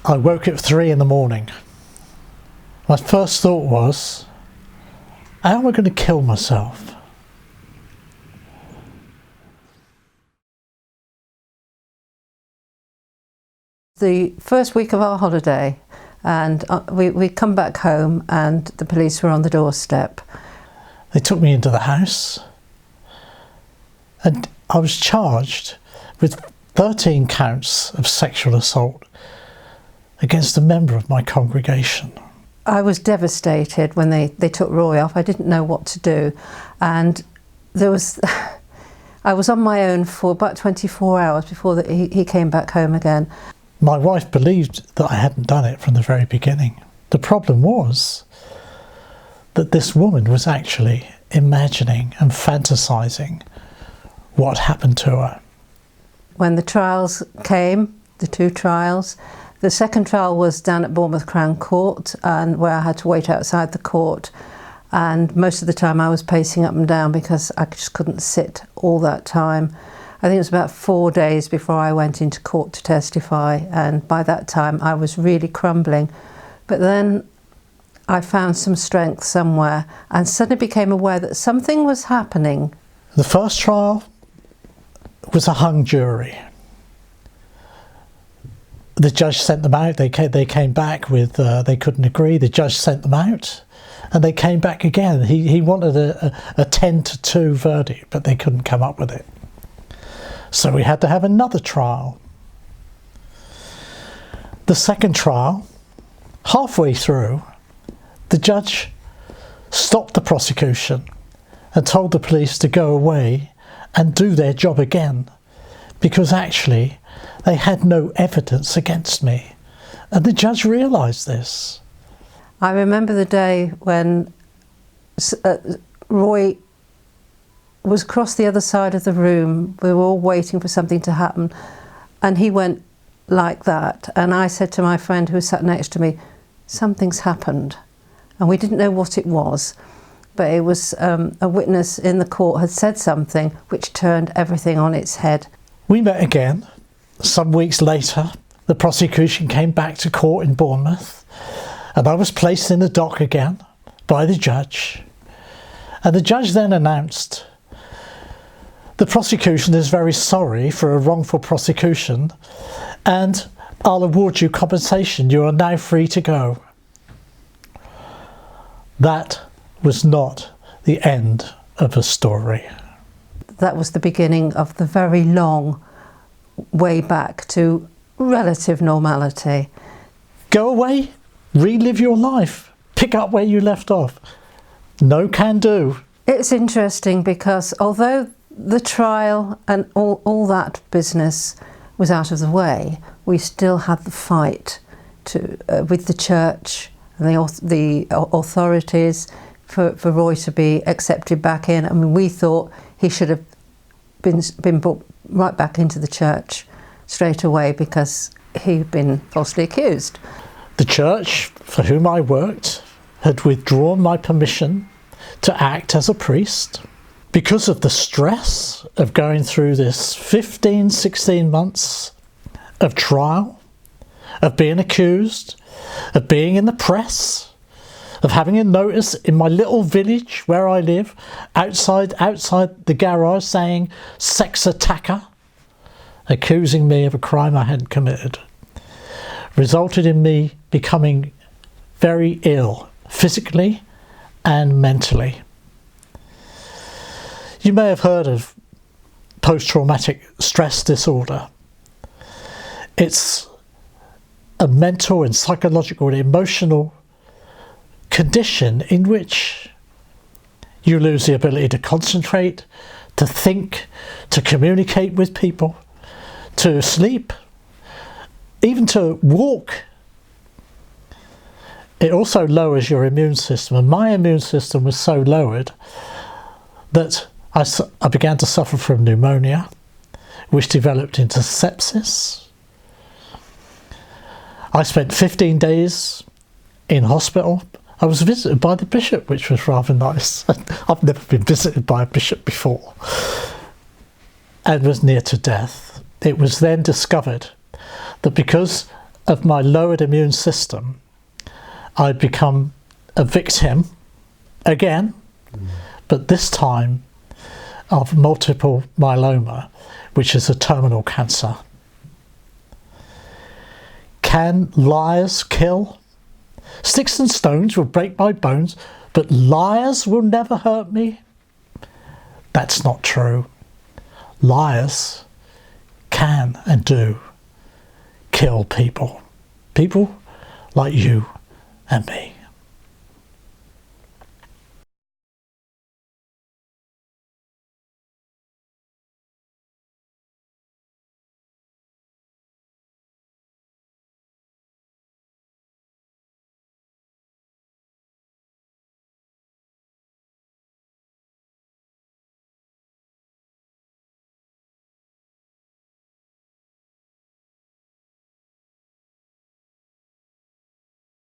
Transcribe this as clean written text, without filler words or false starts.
I woke at 3 in the morning. My first thought was, how am I going to kill myself? The first week of our holiday, and we come back home and the police were on the doorstep. They took me into the house and I was charged with 13 counts of sexual assault against a member of my congregation. I was devastated when they took Roy off. I didn't know what to do, and I was on my own for about 24 hours before he came back home again. My wife believed that I hadn't done it from the very beginning. The problem was that this woman was actually imagining and fantasizing what happened to her. When the trials came, the 2 trials, the second trial was down at Bournemouth Crown Court, and where I had to wait outside the court, and most of the time I was pacing up and down because I just couldn't sit all that time. I think it was about 4 days before I went into court to testify, and by that time I was really crumbling. But then I found some strength somewhere and suddenly became aware that something was happening. The first trial was a hung jury. The judge sent them out. They came back with they couldn't agree. The judge sent them out and they came back again. He wanted a 10-2 verdict, but they couldn't come up with it. So we had to have another trial. The second trial, halfway through, the judge stopped the prosecution and told the police to go away and do their job again, because actually they had no evidence against me. And the judge realised this. I remember the day when Roy was across the other side of the room. We were all waiting for something to happen, and he went like that, and I said to my friend who sat next to me, something's happened. And we didn't know what it was, but it was a witness in the court had said something which turned everything on its head. We met again. Some weeks later, the prosecution came back to court in Bournemouth, and I was placed in the dock again by the judge. And the judge then announced, the prosecution is very sorry for a wrongful prosecution, and I'll award you compensation. You are now free to go. That was not the end of the story. That was the beginning of the very long way back to relative normality. Go away, relive your life, pick up where you left off. No can do. It's interesting because although the trial and all that business was out of the way, we still had the fight with the church and the authorities for Roy to be accepted back in. I mean, we thought he should have been brought right back into the church straight away because he'd been falsely accused. The church for whom I worked had withdrawn my permission to act as a priest because of the stress of going through this 16 months of trial, of being accused, of being in the press, of having a notice in my little village where I live, outside the garage saying sex attacker, accusing me of a crime I hadn't committed, resulted in me becoming very ill, physically and mentally. You may have heard of post-traumatic stress disorder. It's a mental and psychological and emotional condition in which you lose the ability to concentrate, to think, to communicate with people, to sleep, even to walk. It also lowers your immune system, and my immune system was so lowered that I began to suffer from pneumonia, which developed into sepsis. I spent 15 days in hospital. I was visited by the bishop, which was rather nice. I've never been visited by a bishop before, and was near to death. It was then discovered that because of my lowered immune system, I'd become a victim again, but this time of multiple myeloma, which is a terminal cancer. Can liars kill? Sticks and stones will break my bones, but liars will never hurt me? That's not true. Liars can and do kill people. People like you and me.